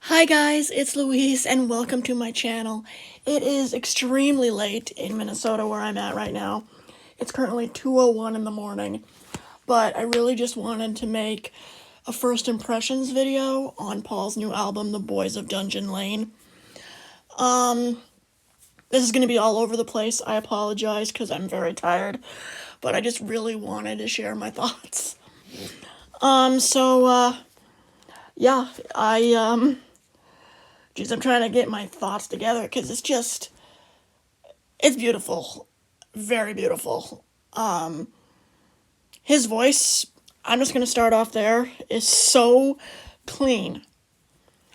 Hi guys, it's Louise and welcome to my channel. It is extremely late in Minnesota where I'm at right now. It's currently 2:01 in the morning, but I really just wanted to make a first impressions video on Paul's new album, The Boys of Dungeon Lane. This is going to be all over the place. I apologize because I'm very tired, but I just really wanted to share my thoughts. Yeah, I'm trying to get my thoughts together because it's beautiful. Very beautiful. His voice, I'm just going to start off there, is so clean.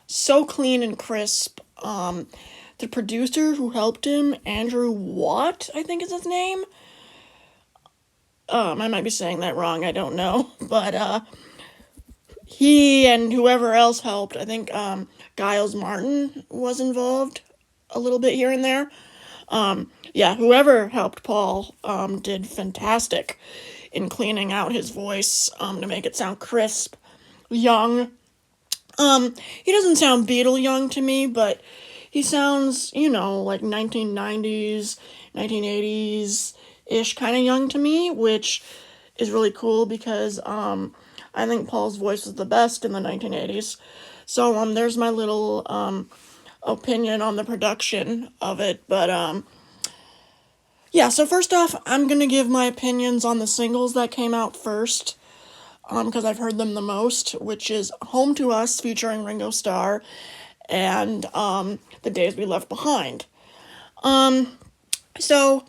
So clean and crisp. The producer who helped him, Andrew Watt, I think is his name. I might be saying that wrong, I don't know. But, he and whoever else helped, I think, Giles Martin was involved a little bit here and there. Yeah, whoever helped Paul, did fantastic in cleaning out his voice, to make it sound crisp, young. He doesn't sound Beatle young to me, but he sounds, like 1990s, 1980s-ish kind of young to me, which is really cool because, I think Paul's voice was the best in the 1980s. So, there's my little, opinion on the production of it, but, yeah, so first off, I'm gonna give my opinions on the singles that came out first, because I've heard them the most, which is Home to Us featuring Ringo Starr and The Days We Left Behind. So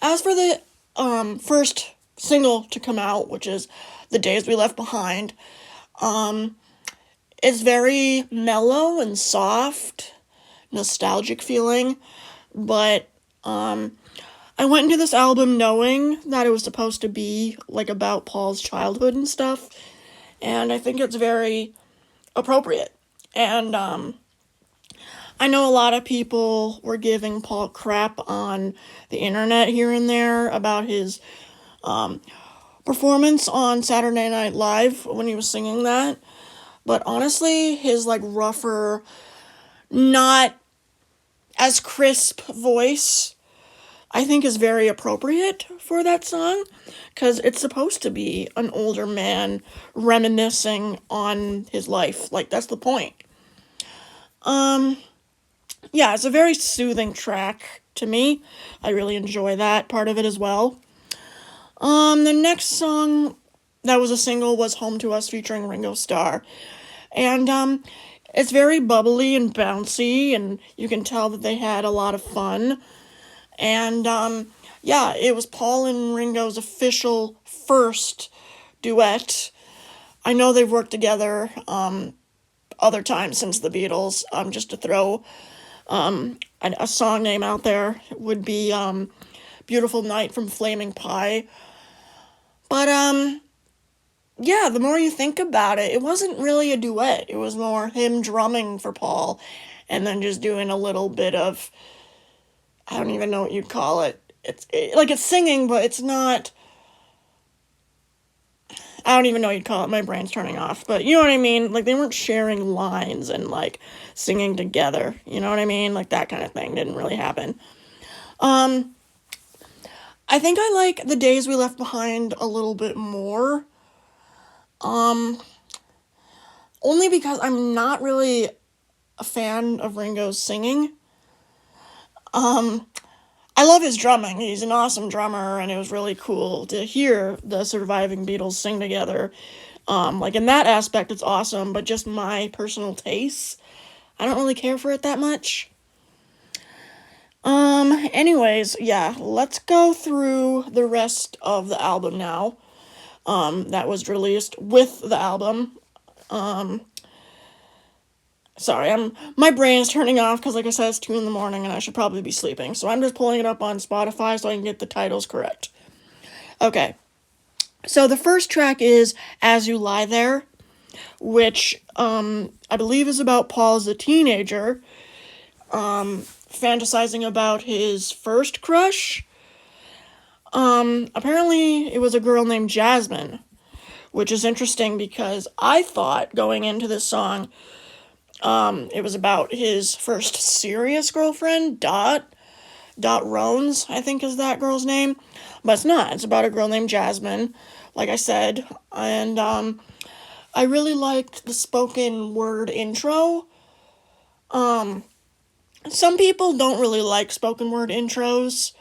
as for the first single to come out, which is The Days We Left Behind, it's very mellow and soft, nostalgic feeling, but I went into this album knowing that it was supposed to be like about Paul's childhood and stuff, and I think it's very appropriate. And I know a lot of people were giving Paul crap on the internet here and there about his performance on Saturday Night Live when he was singing that. But honestly, his like rougher, not as crisp voice, I think is very appropriate for that song, because it's supposed to be an older man reminiscing on his life. Like, that's the point. Yeah, it's a very soothing track to me. I really enjoy that part of it as well. The next song that was a single was Home to Us featuring Ringo Starr. And, it's very bubbly and bouncy, and you can tell that they had a lot of fun. And, yeah, it was Paul and Ringo's official first duet. I know they've worked together, other times since the Beatles. Just to throw, a song name out there would be, Beautiful Night from Flaming Pie. But, yeah, the more you think about it, it wasn't really a duet. It was more him drumming for Paul and then just doing a little bit of, I don't even know what you'd call it. It's singing, but it's not, I don't even know what you'd call it. My brain's turning off. But you know what I mean? Like, they weren't sharing lines and, like, singing together. You know what I mean? Like, that kind of thing didn't really happen. I think I like The Days We Left Behind a little bit more. Only because I'm not really a fan of Ringo's singing. I love his drumming. He's an awesome drummer, and it was really cool to hear the surviving Beatles sing together. Like, in that aspect, it's awesome, but just my personal taste, I don't really care for it that much. Anyways, yeah, let's go through the rest of the album now, that was released with the album. Sorry, my brain's turning off because, like I said, it's 2 in the morning and I should probably be sleeping. So I'm just pulling it up on Spotify so I can get the titles correct. Okay. So the first track is As You Lie There, which, I believe is about Paul as a teenager, fantasizing about his first crush. Apparently it was a girl named Jasmine, which is interesting because I thought going into this song, It was about his first serious girlfriend, Dot Rones, I think is that girl's name. But it's not. It's about a girl named Jasmine, like I said. And I really liked the spoken word intro. Some people don't really like spoken word intros,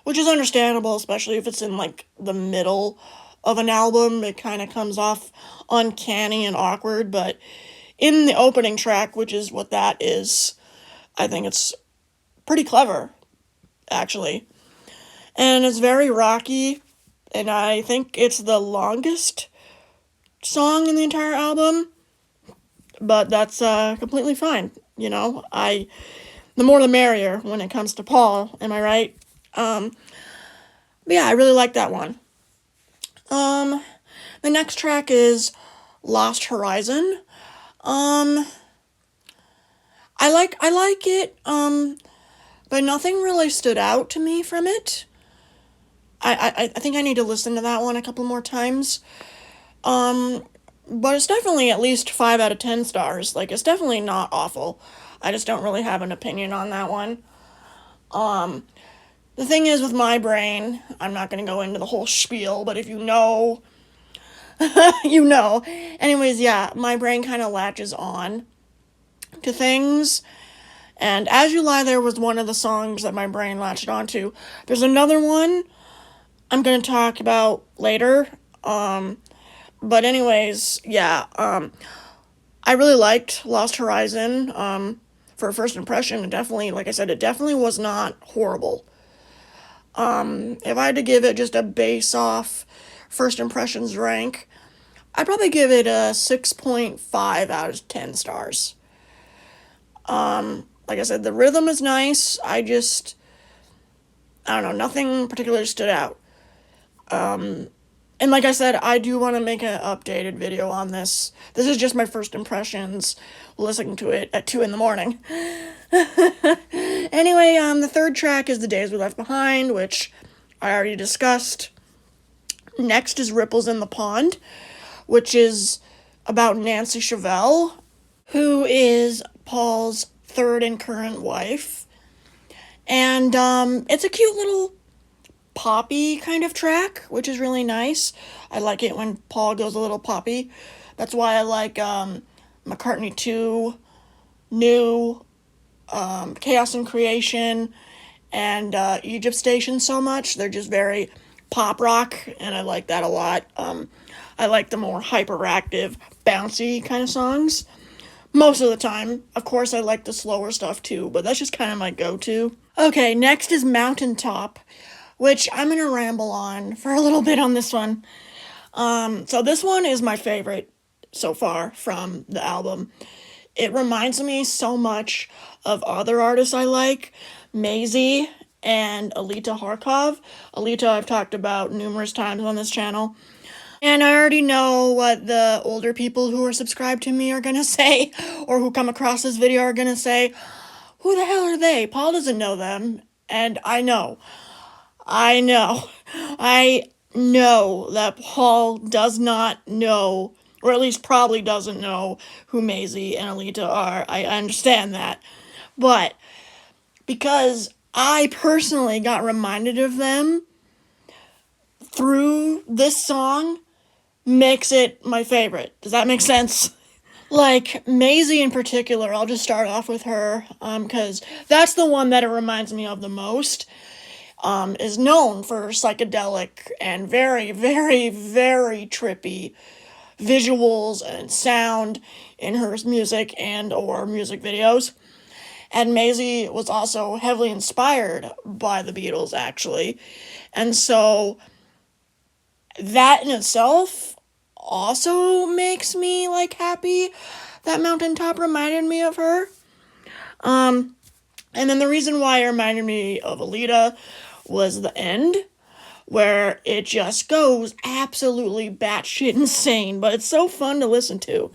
which is understandable, especially if it's in like the middle of an album. It kind of comes off uncanny and awkward, but in the opening track, which is what that is, I think it's pretty clever, actually. And it's very rocky, and I think it's the longest song in the entire album, but that's completely fine. The more the merrier when it comes to Paul, am I right? But yeah, I really like that one. The next track is Lost Horizon. I like it, but nothing really stood out to me from it. I think I need to listen to that one a couple more times. But it's definitely at least 5 out of 10 stars. Like, it's definitely not awful. I just don't really have an opinion on that one. The thing is with my brain, I'm not gonna go into the whole spiel, but if you know, you know. Anyways, yeah, my brain kind of latches on to things. And As You Lie There was one of the songs that my brain latched onto. There's another one I'm gonna talk about later. But anyways, yeah, I really liked Lost Horizon. For a first impression, it definitely, like I said, it definitely was not horrible. If I had to give it just a base off first impressions rank, I'd probably give it a 6.5 out of 10 stars. Like I said, the rhythm is nice. I don't know, nothing particularly stood out. And like I said, I do want to make an updated video on this. This is just my first impressions listening to it at 2 in the morning. Anyway, the third track is The Days We Left Behind, which I already discussed. Next is Ripples in the Pond, which is about Nancy Chevelle, who is Paul's third and current wife. And it's a cute little poppy kind of track, which is really nice. I like it when Paul goes a little poppy. That's why I like McCartney 2, New, Chaos and Creation, and Egypt Station so much. They're just very pop rock, and I like that a lot. I like the more hyperactive, bouncy kind of songs. Most of the time. Of course, I like the slower stuff too, but that's just kind of my go-to. Okay, next is Mountaintop, which I'm going to ramble on for a little bit on this one. So this one is my favorite so far from the album. It reminds me so much of other artists I like, Maisie and Alita Harkov. Alita I've talked about numerous times on this channel. And I already know what the older people who are subscribed to me are gonna say, or who come across this video are gonna say. Who the hell are they? Paul doesn't know them, and I know. I know that Paul does not know, or at least probably doesn't know, who Maisie and Alita are. I understand that. But because I personally got reminded of them through this song, makes it my favorite. Does that make sense? Like, Maisie in particular, I'll just start off with her, because that's the one that it reminds me of the most. Is known for psychedelic and very, very, very trippy visuals and sound in her music and or music videos. And Maisie was also heavily inspired by the Beatles, actually. And so that in itself also makes me, like, happy that Mountaintop reminded me of her. And then the reason why it reminded me of Alita was the end, where it just goes absolutely batshit insane, but it's so fun to listen to.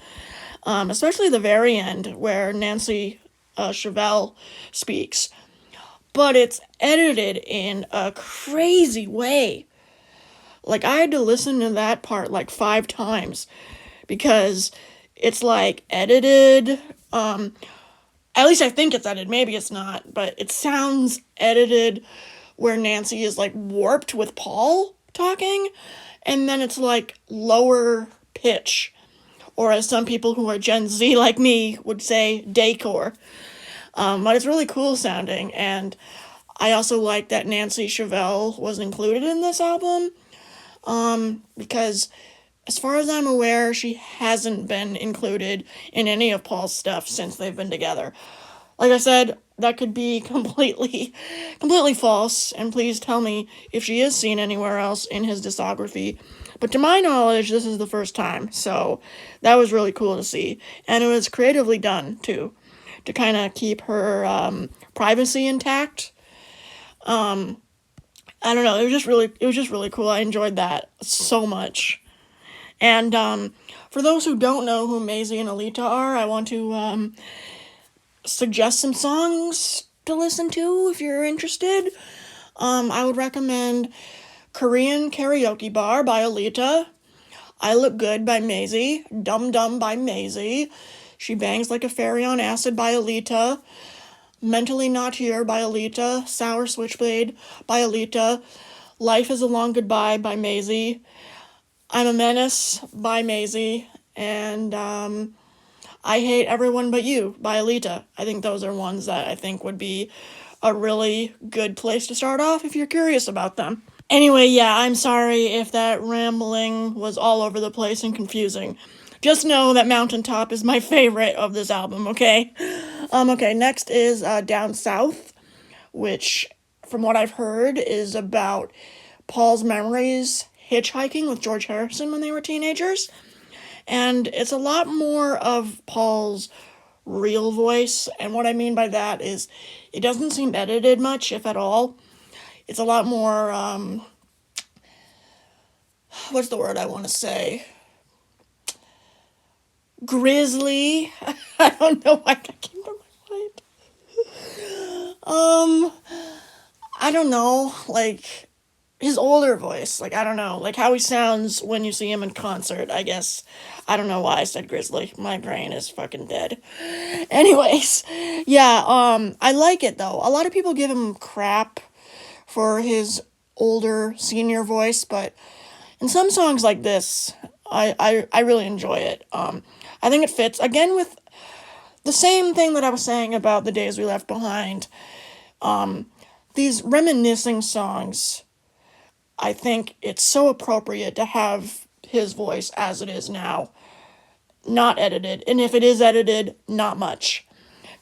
Especially the very end, where Nancy Chevelle speaks. But it's edited in a crazy way. Like, I had to listen to that part like 5 times, because it's like edited At least I think it's edited. Maybe it's not, but it sounds edited where Nancy is like warped with Paul talking, and then it's like lower pitch, or as some people who are Gen Z like me would say, decor. But it's really cool sounding, and I also like that Nancy Chevelle was included in this album, because as far as I'm aware, she hasn't been included in any of Paul's stuff since they've been together. Like I said, that could be completely false, and please tell me if she is seen anywhere else in his discography. But to my knowledge, this is the first time, so that was really cool to see. And it was creatively done, too, to kind of keep her privacy intact. I don't know, it was just really cool. I enjoyed that so much. And for those who don't know who Maisie and Alita are, I want to suggest some songs to listen to if you're interested. I would recommend Korean Karaoke Bar by Alita, I Look Good by Maisie, Dum Dum by Maisie, She Bangs Like a Fairy on Acid by Alita, Mentally Not Here by Alita, Sour Switchblade by Alita, Life is a Long Goodbye by Maisie, I'm a Menace by Maisie, and I Hate Everyone But You by Alita. I think those are ones that I think would be a really good place to start off if you're curious about them. Anyway, yeah, I'm sorry if that rambling was all over the place and confusing. Just know that Mountaintop is my favorite of this album, okay? Okay, next is Down South, which, from what I've heard, is about Paul's memories hitchhiking with George Harrison when they were teenagers. And it's a lot more of Paul's real voice, and what I mean by that is it doesn't seem edited much, if at all. It's a lot more, what's the word I want to say? Grizzly. I don't know why that came to my mind. I don't know, like, his older voice, like, I don't know, like how he sounds when you see him in concert, I guess. I don't know why I said grizzly. My brain is fucking dead. Anyways, yeah, I like it though. A lot of people give him crap for his older senior voice, but in some songs like this, I really enjoy it. I think it fits, again, with the same thing that I was saying about The Days We Left Behind. These reminiscing songs, I think it's so appropriate to have his voice as it is now, not edited. And if it is edited, not much.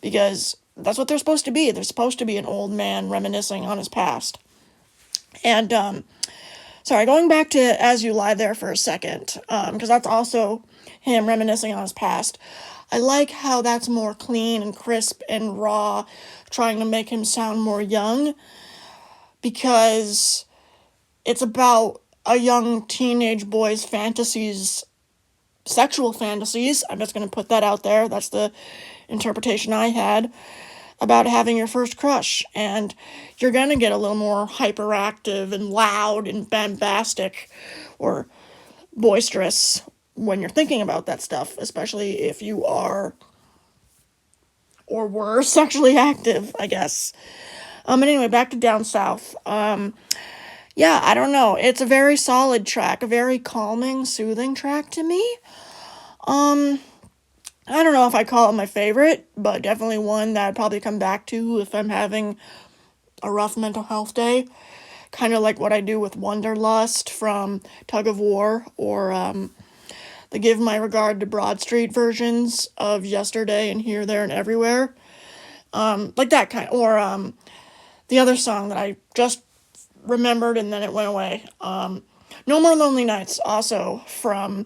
Because that's what they're supposed to be. They're supposed to be an old man reminiscing on his past. And, sorry, going back to As You Lie There for a second, because that's also him reminiscing on his past. I like how that's more clean and crisp and raw, trying to make him sound more young, because it's about a young teenage boy's fantasies, sexual fantasies. I'm just going to put that out there. That's the interpretation I had about having your first crush. And you're going to get a little more hyperactive and loud and bombastic or boisterous when you're thinking about that stuff, especially if you are or were sexually active, I guess. But anyway, back to Down South. Yeah, I don't know. It's a very solid track, a very calming, soothing track to me. I don't know if I call it my favorite, but definitely one that I'd probably come back to if I'm having a rough mental health day. Kind of like what I do with Wanderlust from Tug of War, or the Give My Regard to Broad Street versions of Yesterday and Here, There, and Everywhere. Like that kind, or the other song that I just remembered and then it went away. No More Lonely Nights, also from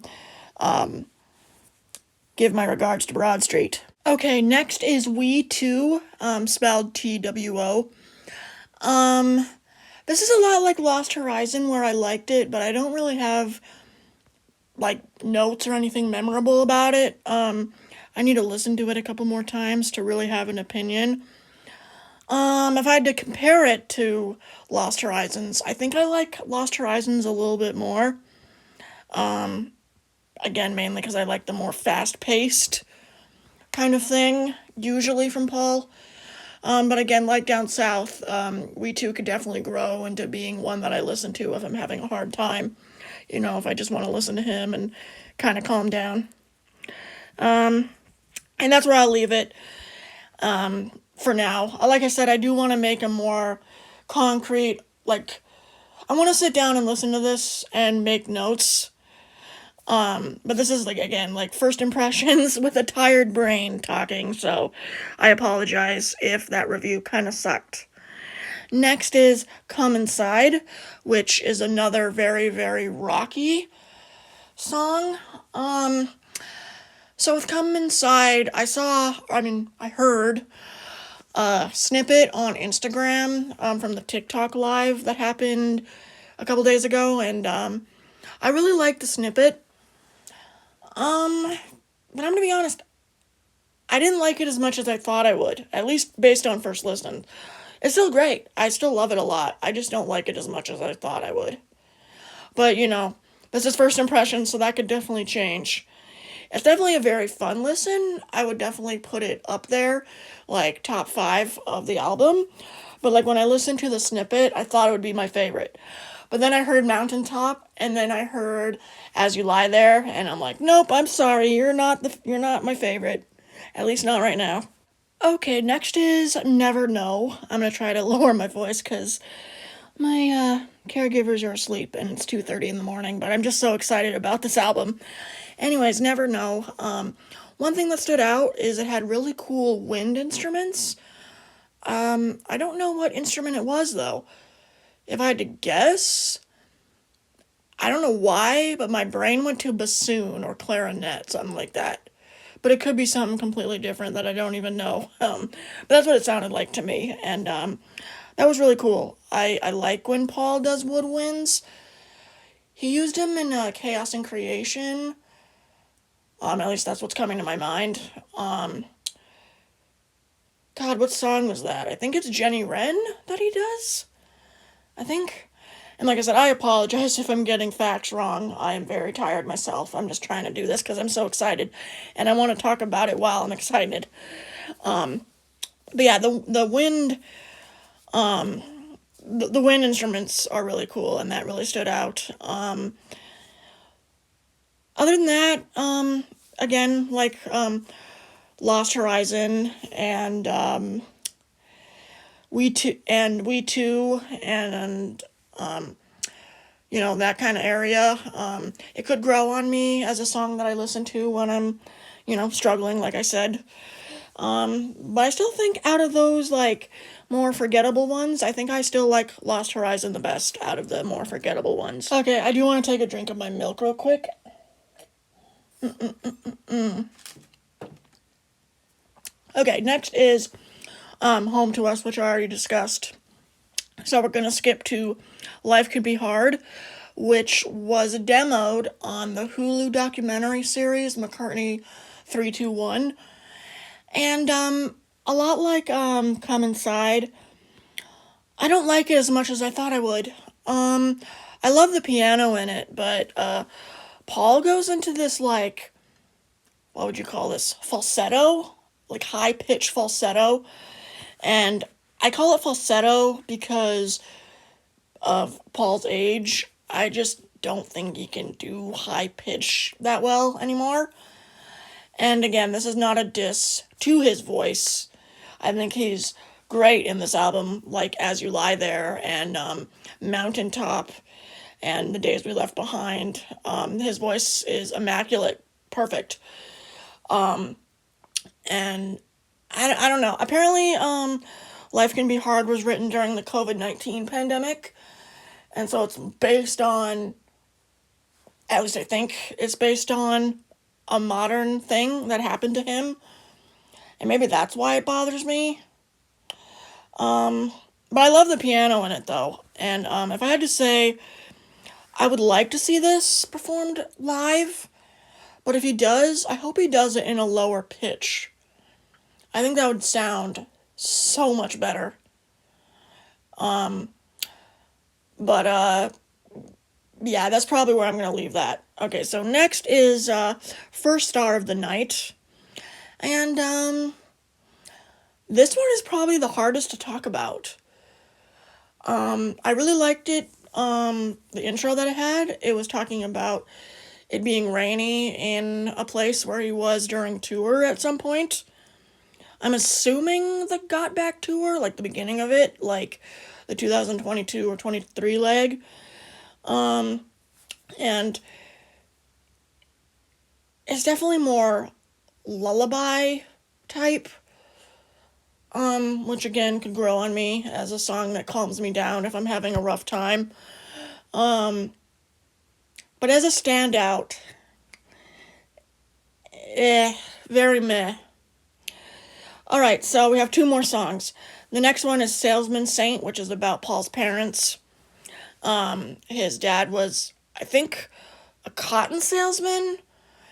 Give My Regards to Broad Street. Okay, next is We Too, spelled Two. This is a lot like Lost Horizon, where I liked it, but I don't really have, like, notes or anything memorable about it. I need to listen to it a couple more times to really have an opinion. If I had to compare it to Lost Horizons, I think I like Lost Horizons a little bit more. Again, mainly because I like the more fast-paced kind of thing, usually from Paul. But again, like down south, We Too could definitely grow into being one that I listen to if I'm having a hard time. If I just want to listen to him and kind of calm down. And that's where I'll leave it for now. Like I said, I do want to make a more concrete, like, I want to sit down and listen to this and make notes. But this is, like, again, like, first impressions with a tired brain talking, so I apologize if that review kind of sucked. Next is Come Inside, which is another very, very rocky song. So with Come Inside, I heard a snippet on Instagram from the TikTok live that happened a couple days ago, and I really liked the snippet. But I'm gonna be honest, I didn't like it as much as I thought I would, at least based on first listen. It's still great. I still love it a lot. I just don't like it as much as I thought I would. But, this is first impression, so that could definitely change. It's definitely a very fun listen. I would definitely put it up there, like top 5 of the album. But like when I listened to the snippet, I thought it would be my favorite. But then I heard Mountaintop, and then I heard As You Lie There, and I'm like, nope, I'm sorry, you're not my favorite. At least not right now. Okay, next is Never Know. I'm gonna try to lower my voice because my caregivers are asleep and it's 2:30 in the morning, but I'm just so excited about this album. Anyways, Never Know. One thing that stood out is it had really cool wind instruments. I don't know what instrument it was though. If I had to guess, I don't know why, but my brain went to bassoon or clarinet, something like that. But it could be something completely different that I don't even know. But that's what it sounded like to me, and that was really cool. I like when Paul does woodwinds. He used them in Chaos and Creation. At least that's what's coming to my mind. God, what song was that? I think it's Jenny Wren that he does. I think. And like I said, I apologize if I'm getting facts wrong. I am very tired myself. I'm just trying to do this because I'm so excited. And I want to talk about it while I'm excited. But yeah, the wind, the wind instruments are really cool, and that really stood out. Other than that, again, like Lost Horizon and We Too, and that kind of area. It could grow on me as a song that I listen to when I'm, struggling, like I said. But I still think out of those, like, more forgettable ones, I think I still like Lost Horizon the best out of the more forgettable ones. Okay, I do want to take a drink of my milk real quick. Okay, next is Home to Us, which I already discussed. So we're going to skip to Life Could Be Hard, which was demoed on the Hulu documentary series McCartney 321. And a lot like Come Inside, I don't like it as much as I thought I would. I love the piano in it, but Paul goes into this, like, what would you call this? Falsetto? Like high-pitched falsetto. And I call it falsetto because of Paul's age. I just don't think he can do high pitch that well anymore. And again, this is not a diss to his voice. I think he's great in this album, like As You Lie There and Mountaintop and The Days We Left Behind. His voice is immaculate, perfect. And I don't know. Apparently, Life Can Be Hard was written during the COVID-19 pandemic. And so it's based on, at least I think it's based on a modern thing that happened to him. And maybe that's why it bothers me. But I love the piano in it, though. And if I had to say, I would like to see this performed live. But if he does, I hope he does it in a lower pitch. I think that would sound so much better. Yeah, that's probably where I'm going to leave that. Okay, so next is First Star of the Night. And this one is probably the hardest to talk about. I really liked it. The intro that it had, it was talking about it being rainy in a place where he was during tour at some point. I'm assuming the Got Back tour, like the beginning of it, like the 2022 or 23 leg. And it's definitely more lullaby type, which again could grow on me as a song that calms me down if I'm having a rough time. But as a standout, very meh. Alright, so we have two more songs. The next one is Salesman Saint, which is about Paul's parents. His dad was, I think, a cotton salesman,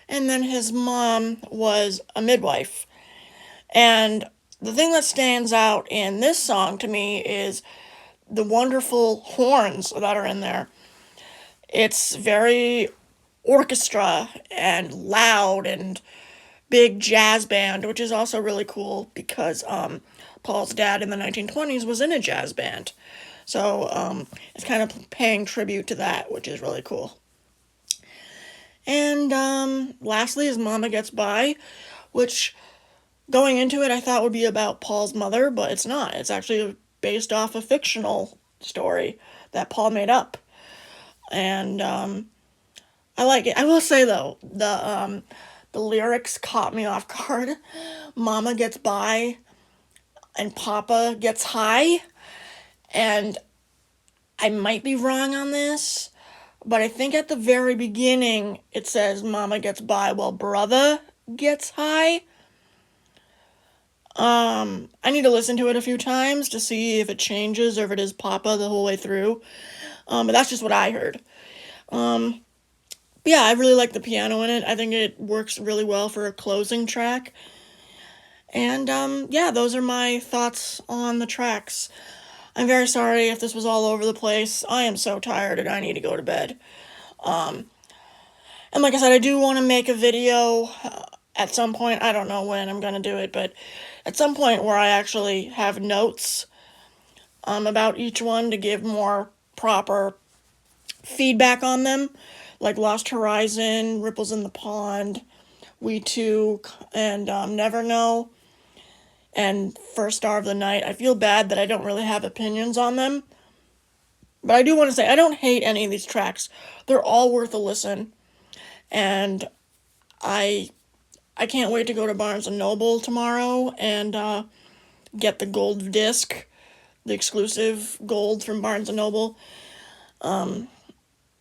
and then his mom was a midwife. And the thing that stands out in this song to me is the wonderful horns that are in there. It's very orchestra and loud and big jazz band, which is also really cool because Paul's dad in the 1920s was in a jazz band. So it's kind of paying tribute to that, which is really cool. And lastly is Mama Gets By, which going into it I thought would be about Paul's mother, but it's not. It's actually based off a fictional story that Paul made up. And I like it. I will say though, the lyrics caught me off guard. Mama gets by and Papa gets high. And I might be wrong on this, but I think at the very beginning it says Mama gets by while brother gets high. I need to listen to it a few times to see if it changes or if it is Papa the whole way through. But that's just what I heard. Yeah, I really like the piano in it. I think it works really well for a closing track. And yeah, those are my thoughts on the tracks. I'm very sorry if this was all over the place. I am so tired and I need to go to bed. And like I said, I do want to make a video at some point. I don't know when I'm going to do it, but at some point where I actually have notes about each one to give more proper feedback on them. Like Lost Horizon, Ripples in the Pond, We Too, and Never Know, and First Star of the Night. I feel bad that I don't really have opinions on them. But I do want to say, I don't hate any of these tracks. They're all worth a listen. And I can't wait to go to Barnes & Noble tomorrow and get the gold disc, the exclusive gold from Barnes & Noble.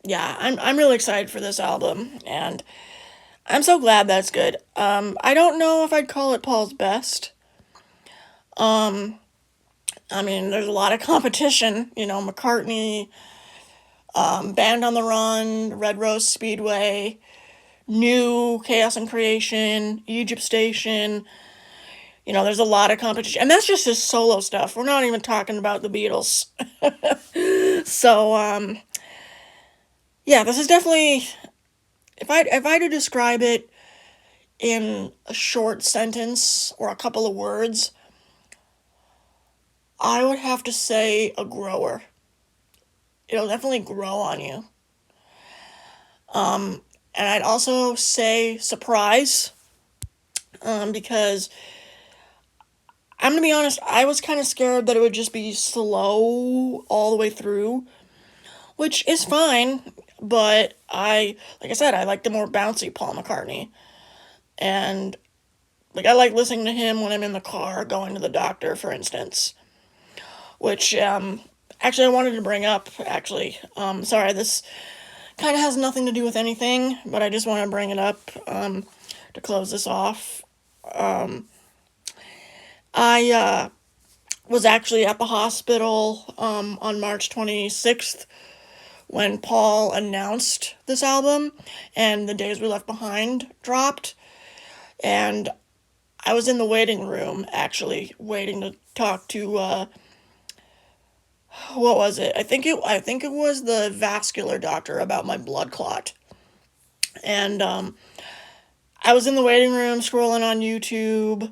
Yeah, I'm really excited for this album, and I'm so glad that's good. I don't know if I'd call it Paul's best. I mean, there's a lot of competition, you know, McCartney, Band on the Run, Red Rose Speedway, New, Chaos and Creation, Egypt Station. You know, there's a lot of competition, and that's just his solo stuff. We're not even talking about the Beatles. So, yeah, this is definitely, if I had to describe it in a short sentence or a couple of words, I would have to say a grower. It'll definitely grow on you. And I'd also say surprise, because I'm gonna be honest, I was kind of scared that it would just be slow all the way through, which is fine, but like I said, I like the more bouncy Paul McCartney. And, like, I like listening to him when I'm in the car going to the doctor, for instance. Which, actually, I wanted to bring up, actually. Sorry, this kind of has nothing to do with anything, but I just want to bring it up, to close this off. I was actually at the hospital, on March 26th when Paul announced this album and The Days We Left Behind dropped. And I was in the waiting room, actually, waiting to talk to, what was it? I think it was the vascular doctor about my blood clot. And, I was in the waiting room scrolling on YouTube,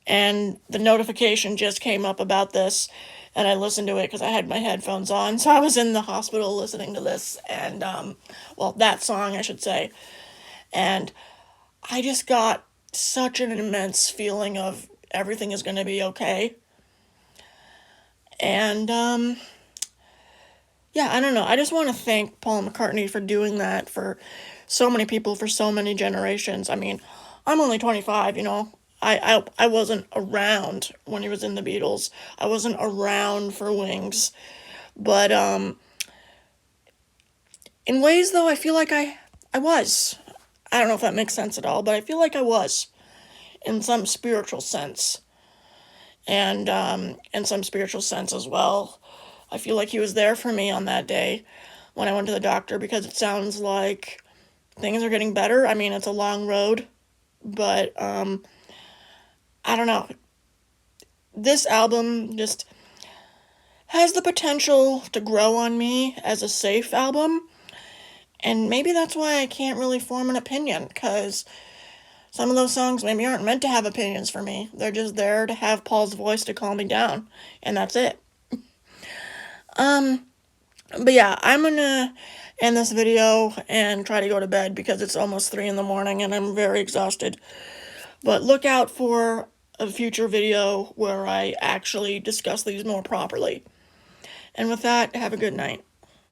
and the notification just came up about this, and I listened to it because I had my headphones on. So I was in the hospital listening to this, and well, that song, I should say, and I just got such an immense feeling of everything is going to be okay. And yeah, I don't know. I just want to thank Paul McCartney for doing that for so many people for so many generations. I mean, I'm only 25, you know. I wasn't around when he was in the Beatles. I wasn't around for Wings. But in ways though, I feel like I was. I don't know if that makes sense at all, but I feel like I was in some spiritual sense. And in some spiritual sense as well. I feel like he was there for me on that day when I went to the doctor because it sounds like things are getting better. I mean, it's a long road, but I don't know. This album just has the potential to grow on me as a safe album, and maybe that's why I can't really form an opinion because some of those songs maybe aren't meant to have opinions for me. They're just there to have Paul's voice to calm me down, and that's it. But yeah, I'm gonna end this video and try to go to bed because it's almost 3 in the morning and I'm very exhausted. But look out for a future video where I actually discuss these more properly. And with that, have a good night.